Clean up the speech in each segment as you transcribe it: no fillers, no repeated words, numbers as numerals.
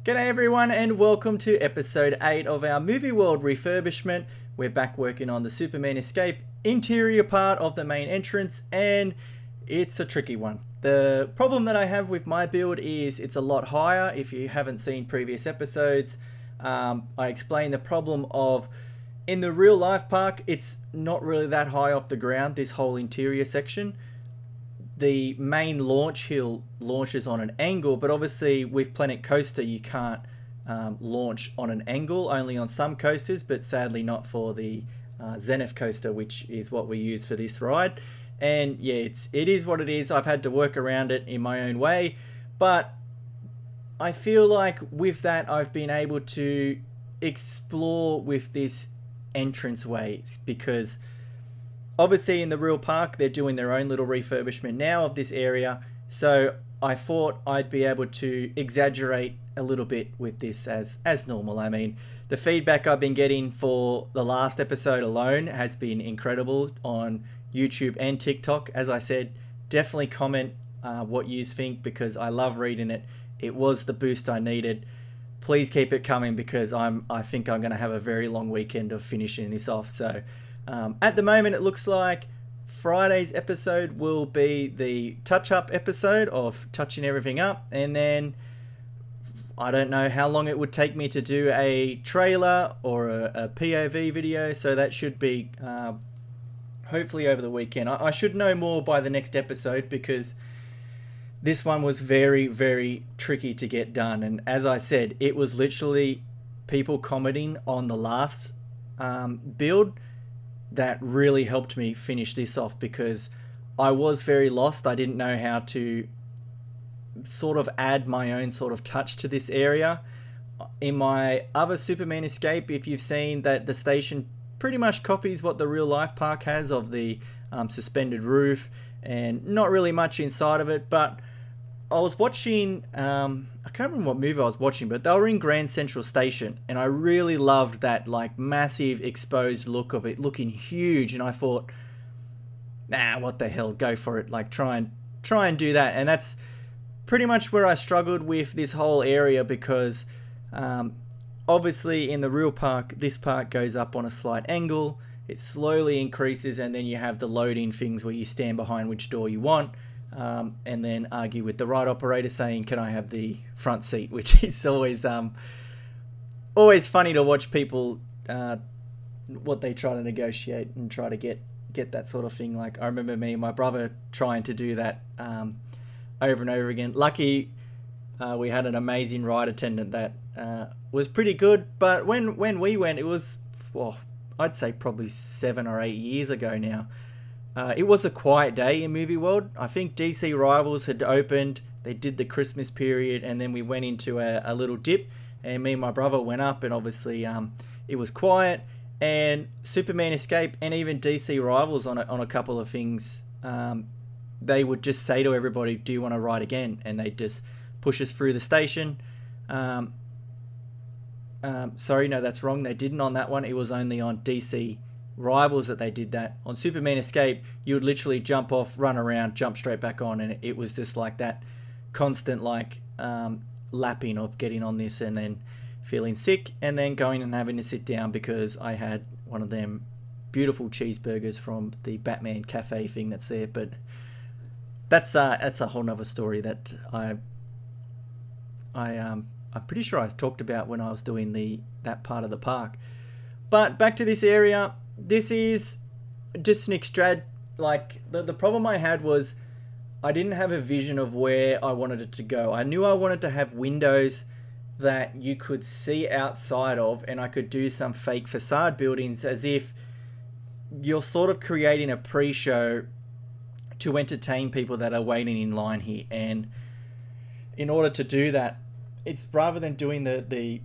G'day everyone and welcome to episode 8 of our Movie World refurbishment. We're back working on the Superman Escape interior part of the main entrance, and it's a tricky one. The problem that I have with my build is it's a lot higher. If you haven't seen previous episodes, I explained the problem of in the real life park, it's not really that high off the ground, this whole interior section. The main launch hill launches on an angle, but obviously with Planet Coaster you can't launch on an angle, only on some coasters, but sadly not for the Zenith coaster, which is what we use for this ride. And yeah, it is what it is. I've had to work around it in my own way, but I feel like with that I've been able to explore with this entranceway, because obviously in the real park they're doing their own little refurbishment now of this area, so I thought I'd be able to exaggerate a little bit with this as normal. I mean, the feedback I've been getting for the last episode alone has been incredible on YouTube and TikTok. As I said, definitely comment what you think, because I love reading it. It was the boost I needed. Please keep it coming, because I think I'm going to have a very long weekend of finishing this off. So at the moment it looks like Friday's episode will be the touch-up episode of touching everything up, and then I don't know how long it would take me to do a trailer or a POV video, so that should be hopefully over the weekend. I should know more by the next episode, because this one was very, very tricky to get done. And as I said, it was literally people commenting on the last build that really helped me finish this off, because I was very lost. I didn't know how to sort of add my own sort of touch to this area. In my other Superman Escape, if you've seen that, the station pretty much copies what the real life park has of the suspended roof, and not really much inside of it. But I was watching, I can't remember what movie I was watching, but they were in Grand Central Station, and I really loved that like massive exposed look of it, looking huge. And I thought, nah, what the hell, go for it, like try and do that. And that's pretty much where I struggled with this whole area, because obviously in the real park, this part goes up on a slight angle, it slowly increases, and then you have the loading things where you stand behind which door you want. And then argue with the ride operator saying, can I have the front seat, which is always funny to watch people what they try to negotiate and try to get that sort of thing. Like, I remember me and my brother trying to do that over and over again. Lucky we had an amazing ride attendant that was pretty good, but when we went, it was, well, I'd say probably 7 or 8 years ago now. It was a quiet day in Movie World. I think DC Rivals had opened, they did the Christmas period, and then we went into a little dip, and me and my brother went up, and obviously it was quiet. And Superman Escape and even DC Rivals on a couple of things, they would just say to everybody, do you want to ride again? And they'd just push us through the station. Sorry, no, that's wrong. They didn't on that one. It was only on DC Rivals that they did that. On Superman Escape, you would literally jump off, run around, jump straight back on, and it was just like that constant like lapping of getting on this and then feeling sick, and then going and having to sit down because I had one of them beautiful cheeseburgers from the Batman Cafe thing that's there. But that's a whole nother story that I'm pretty sure I talked about when I was doing that part of the park. But back to this area. This is just an extra, like, the problem I had was I didn't have a vision of where I wanted it to go. I knew I wanted to have windows that you could see outside of, and I could do some fake facade buildings as if you're sort of creating a pre-show to entertain people that are waiting in line here. And in order to do that, it's rather than doing the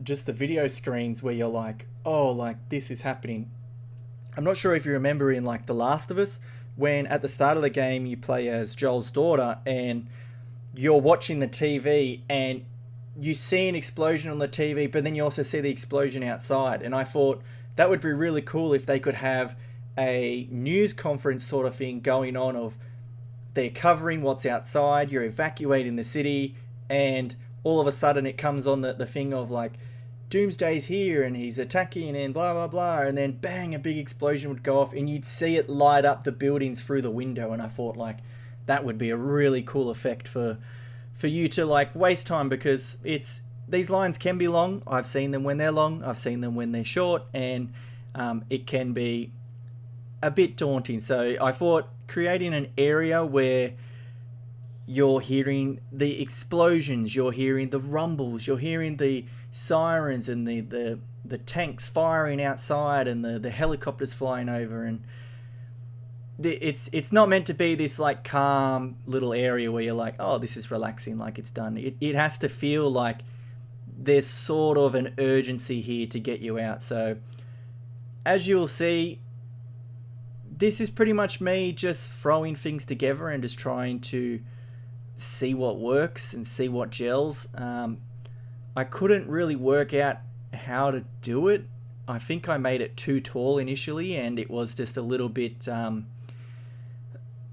just the video screens where you're like, oh, like this is happening. I'm not sure if you remember in like The Last of Us, when at the start of the game you play as Joel's daughter and you're watching the TV and you see an explosion on the TV, but then you also see the explosion outside. And I thought that would be really cool if they could have a news conference sort of thing going on of they're covering what's outside, you're evacuating the city, and all of a sudden it comes on the thing of like, Doomsday's here and he's attacking and blah blah blah, and then bang, a big explosion would go off and you'd see it light up the buildings through the window. And I thought like that would be a really cool effect for you to like waste time, because these lines can be long. I've seen them when they're long, I've seen them when they're short, and it can be a bit daunting. So I thought creating an area where you're hearing the explosions, you're hearing the rumbles, you're hearing the sirens and the tanks firing outside and the helicopters flying over, and it's not meant to be this like calm little area where you're like, oh, this is relaxing, like it's done. It has to feel like there's sort of an urgency here to get you out. So as you'll see, this is pretty much me just throwing things together and just trying to see what works and see what gels. I couldn't really work out how to do it. I think I made it too tall initially, and it was just a little bit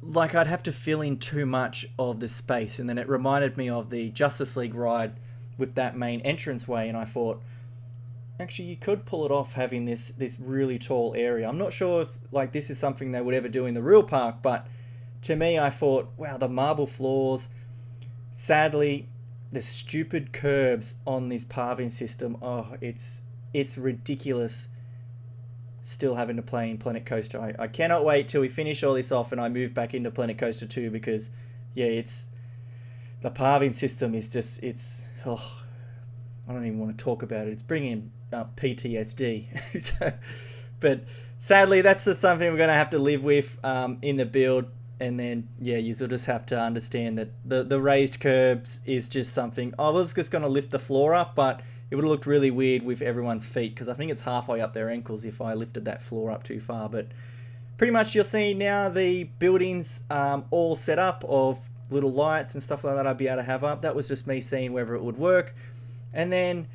like I'd have to fill in too much of the space. And then it reminded me of the Justice League ride with that main entranceway, and I thought, actually, you could pull it off having this really tall area. I'm not sure if like this is something they would ever do in the real park, but to me, I thought, wow, the marble floors. Sadly, the stupid curbs on this paving system, oh, it's ridiculous still having to play in Planet Coaster. I cannot wait till we finish all this off and I move back into Planet Coaster 2, because yeah, the paving system is just, I don't even want to talk about it. It's bringing up PTSD. So, but sadly, that's just something we're going to have to live with in the build. And then, yeah, you'll just have to understand that the raised curbs is just something. I was just going to lift the floor up, but it would have looked really weird with everyone's feet, because I think it's halfway up their ankles if I lifted that floor up too far. But pretty much you'll see now the buildings all set up of little lights and stuff like that I'd be able to have up. That was just me seeing whether it would work. And then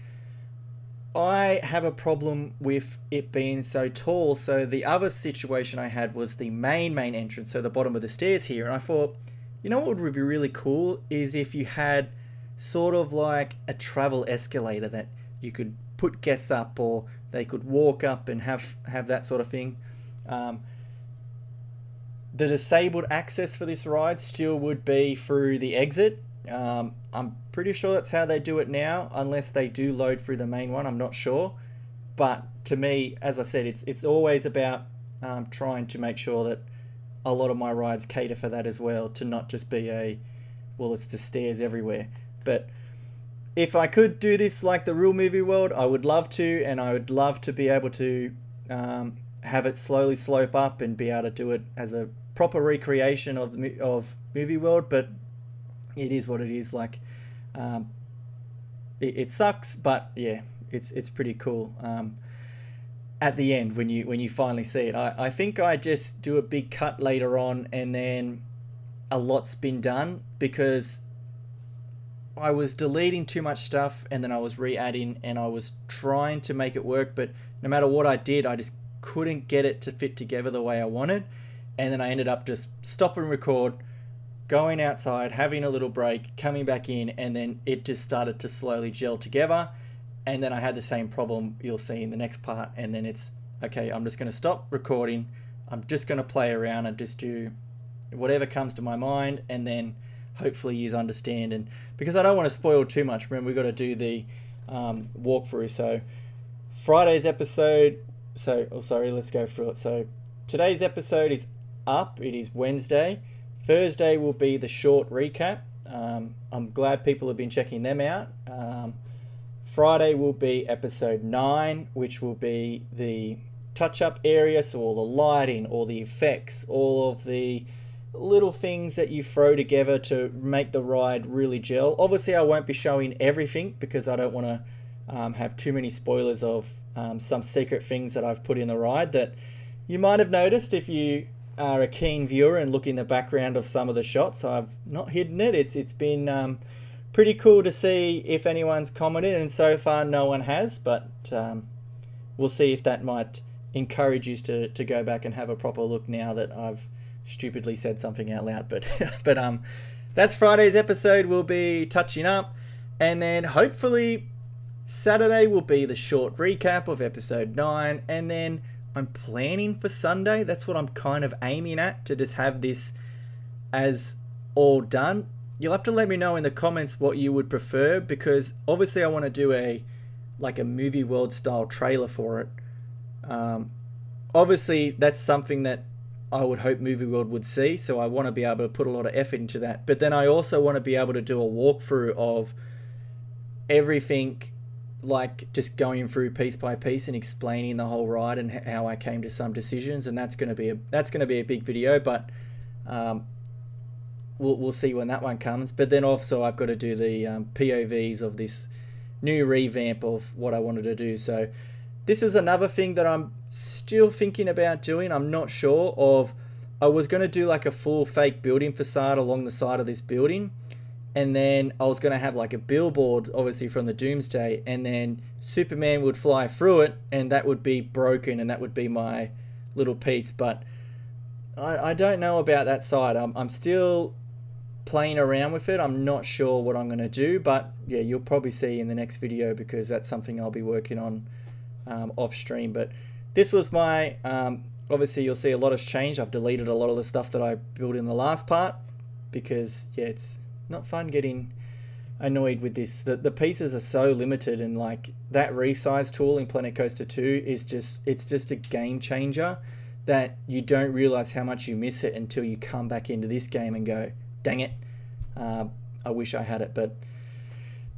I have a problem with it being so tall. So the other situation I had was the main entrance, so the bottom of the stairs here. And I thought, you know what would be really cool is if you had sort of like a travel escalator that you could put guests up, or they could walk up and have that sort of thing. The disabled access for this ride still would be through the exit. I'm pretty sure that's how they do it now, unless they do load through the main one. I'm not sure. But to me, as I said, it's always about trying to make sure that a lot of my rides cater for that as well, to not just be it's just stairs everywhere. But if I could do this like the real movie world, I would love to, and I would love to be able to have it slowly slope up and be able to do it as a proper recreation of movie world. But it is what it is. Like, it sucks, but yeah, it's pretty cool. At the end, when you finally see it, I think I just do a big cut later on, and then a lot's been done, because I was deleting too much stuff and then I was re-adding, and I was trying to make it work, but no matter what I did, I just couldn't get it to fit together the way I wanted. And then I ended up just stopping record, going outside, having a little break, coming back in, and then it just started to slowly gel together. And then I had the same problem you'll see in the next part, and then it's, okay, I'm just going to stop recording, I'm just going to play around and just do whatever comes to my mind, and then hopefully you understand. And because I don't want to spoil too much, remember, we've got to do the walkthrough. So Friday's episode, let's go through it. So today's episode is up, it is Wednesday. Thursday will be the short recap. I'm glad people have been checking them out. Friday will be episode 9, which will be the touch-up area, so all the lighting, all the effects, all of the little things that you throw together to make the ride really gel. Obviously, I won't be showing everything, because I don't want to have too many spoilers of some secret things that I've put in the ride that you might have noticed if you are a keen viewer and look in the background of some of the shots. I've not hidden it. It's been pretty cool to see if anyone's commented, and so far no one has, but we'll see if that might encourage you to go back and have a proper look now that I've stupidly said something out loud. But that's Friday's episode. We'll be touching up. And then hopefully Saturday will be the short recap of episode 9. And then I'm planning for Sunday. That's what I'm kind of aiming at, to just have this as all done. You'll have to let me know in the comments what you would prefer, because obviously I want to do a movie world style trailer for it. Obviously that's something that I would hope Movie World would see, so I want to be able to put a lot of effort into that. But then I also want to be able to do a walkthrough of everything, like just going through piece by piece and explaining the whole ride and how I came to some decisions. And that's going to be a big video, but we'll see when that one comes. But then also I've got to do the POVs of this new revamp of what I wanted to do. So this is another thing that I'm still thinking about doing. I'm not sure of. I was going to do like a full fake building facade along the side of this building, and then I was going to have like a billboard, obviously from the Doomsday, and then Superman would fly through it, and that would be broken, and that would be my little piece. But I don't know about that side. I'm still playing around with it. I'm not sure what I'm going to do, but yeah, you'll probably see in the next video, because that's something I'll be working on off stream. But this was my obviously you'll see a lot has changed. I've deleted a lot of the stuff that I built in the last part, because yeah, it's not fun getting annoyed with this. The pieces are so limited, and like that resize tool in Planet Coaster 2 is just a game changer, that you don't realize how much you miss it until you come back into this game and go, dang it, I wish I had it. But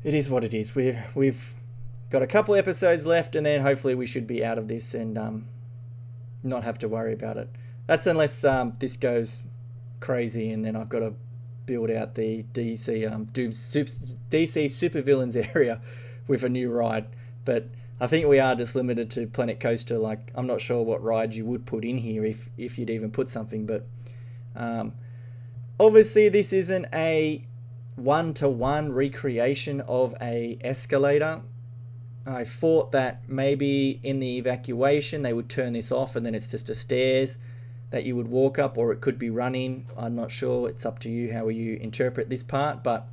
it is what it is. We've got a couple episodes left, and then hopefully we should be out of this and not have to worry about it. That's unless this goes crazy, and then I've got to build out the DC supervillains area with a new ride. But I think we are just limited to Planet Coaster. Like, I'm not sure what ride you would put in here, if you'd even put something. But obviously this isn't a one-to-one recreation of a escalator. I thought that maybe in the evacuation they would turn this off, and then it's just a stairs that you would walk up, or it could be running. I'm not sure. It's up to you how you interpret this part. But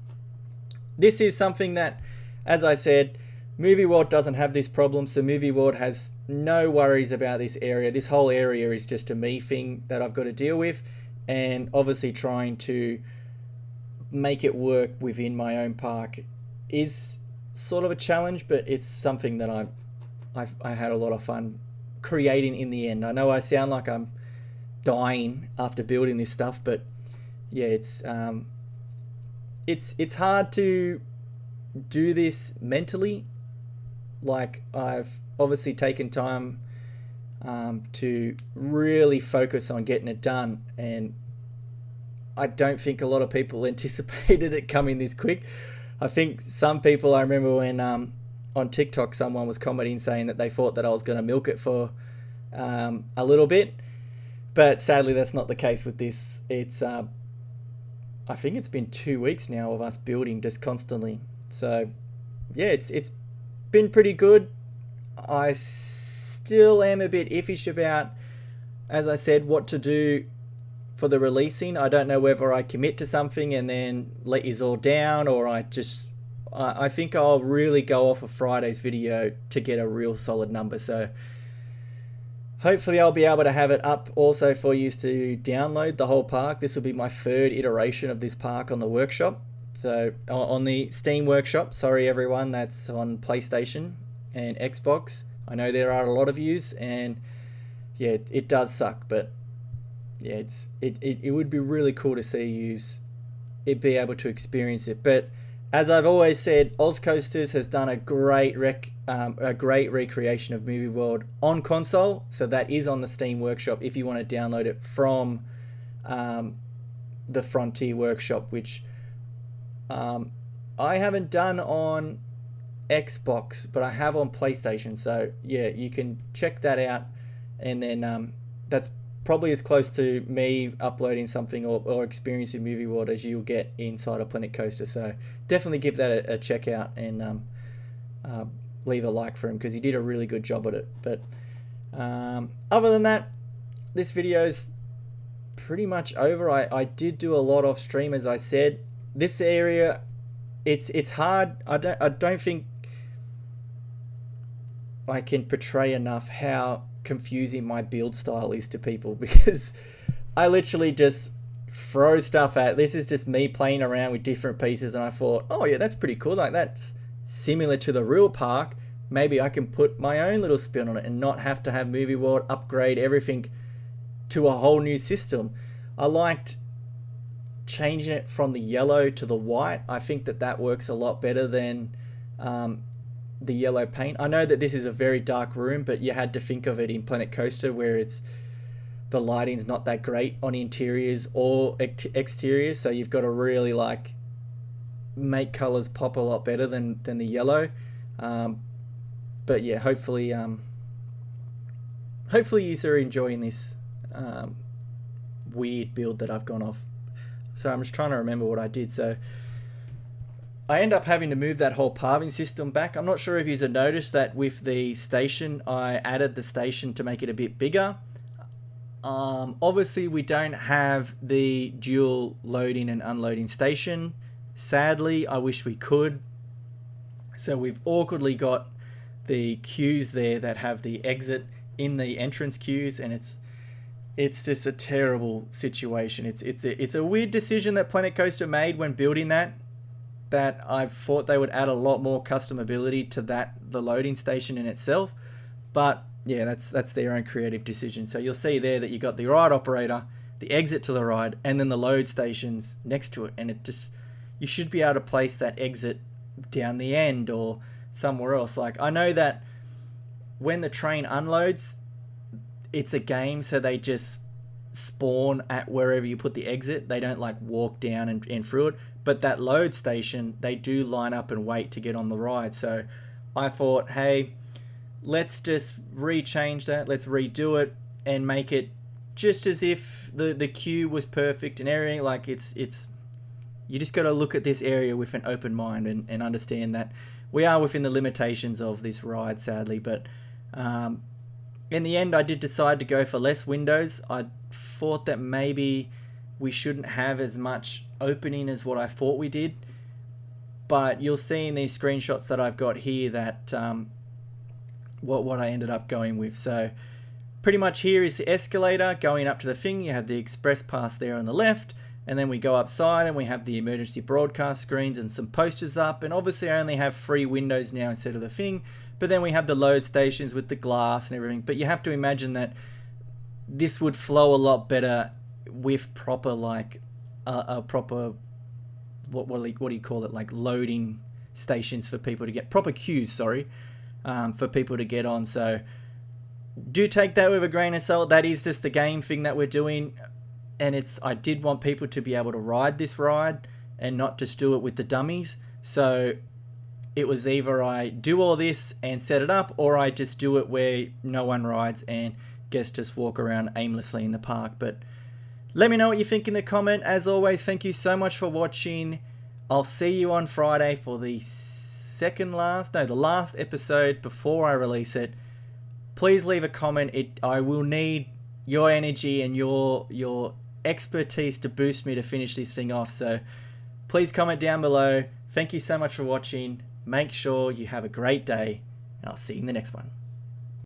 this is something that, as I said, Movie World doesn't have this problem. So Movie World has no worries about this area. This whole area is just a me thing that I've got to deal with, and obviously trying to make it work within my own park is sort of a challenge, but it's something that I had a lot of fun creating in the end. I know I sound like I'm dying after building this stuff, but yeah, it's hard to do this mentally. Like, I've obviously taken time to really focus on getting it done, and I don't think a lot of people anticipated it coming this quick. I think some people, I remember when on TikTok someone was commenting saying that they thought that I was going to milk it for a little bit, but sadly that's not the case with this. It's I think it's been 2 weeks now of us building just constantly. So yeah, it's been pretty good. I still am a bit iffish about, as I said, what to do for the releasing. I don't know whether I commit to something and then let you all down, or I think I'll really go off of Friday's video to get a real solid number. So hopefully I'll be able to have it up also for you to download the whole park. This will be my third iteration of this park on the workshop. So on the Steam workshop, sorry everyone, that's on PlayStation and Xbox. I know there are a lot of yous, and yeah, it does suck, but yeah, it would be really cool to see yous be able to experience it. But as I've always said, Oz Coasters has done a great recreation of Movie World on console. So that is on the Steam workshop if you want to download it from the Frontier workshop, which I haven't done on Xbox, but I have on PlayStation. So yeah, you can check that out, and then that's probably as close to me uploading something or experiencing Movie World as you'll get inside of Planet Coaster. So definitely give that a check out, and leave a like for him, because he did a really good job at it. But other than that, this video's pretty much over. I did do a lot off stream, as I said. This area it's hard. I don't think I can portray enough how confusing my build style is to people, because I literally just throw stuff at. This is just me playing around with different pieces, and I thought, oh yeah, that's pretty cool. Like, that's similar to the real park. Maybe I can put my own little spin on it and not have to have Movie World upgrade everything to a whole new system. I liked changing it from the yellow to the white. I think that works a lot better than the yellow paint. I know that this is a very dark room, but you had to think of it in Planet Coaster, where the lighting's not that great on interiors or exteriors, so you've got to really like make colors pop a lot better than the yellow. But yeah, hopefully you are enjoying this weird build that I've gone off. So I'm just trying to remember what I did. So I end up having to move that whole pathing system back. I'm not sure if you've noticed that with the station, I added the station to make it a bit bigger. Obviously we don't have the dual loading and unloading station. Sadly, I wish we could. So we've awkwardly got the queues there that have the exit in the entrance queues, and it's just a terrible situation. It's a weird decision that Planet Coaster made when building that I thought they would add a lot more customability to the loading station in itself. But yeah, that's their own creative decision. So you'll see there that you got the ride operator, the exit to the ride, and then the load stations next to it. And you should be able to place that exit down the end or somewhere else. Like, I know that when the train unloads, it's a game, so they just spawn at wherever you put the exit. They don't like walk down and through it. But that load station, they do line up and wait to get on the ride. So I thought, hey, let's just rechange that. Let's redo it and make it just as if the queue was perfect and everything. Like, it's you just got to look at this area with an open mind and understand that we are within the limitations of this ride, sadly. But in the end, I did decide to go for less windows. I thought that maybe we shouldn't have as much opening as what I thought we did. But you'll see in these screenshots that I've got here that what I ended up going with. So pretty much here is the escalator going up to the thing. You have the express pass there on the left. And then we go upside and we have the emergency broadcast screens and some posters up. And obviously I only have 3 windows now instead of the thing. But then we have the load stations with the glass and everything. But you have to imagine that this would flow a lot better with proper, like, a proper, what do you call it? Like loading stations for people to get, proper queues, sorry, for people to get on. So do take that with a grain of salt. That is just the game thing that we're doing. And I did want people to be able to ride this ride and not just do it with the dummies. So it was either I do all this and set it up, or I just do it where no one rides and guests just walk around aimlessly in the park. But let me know what you think in the comment. As always, thank you so much for watching. I'll see you on Friday for the last episode before I release it. Please leave a comment. I will need your energy and your expertise to boost me to finish this thing off. So please comment down below. Thank you so much for watching. Make sure you have a great day, and I'll see you in the next one.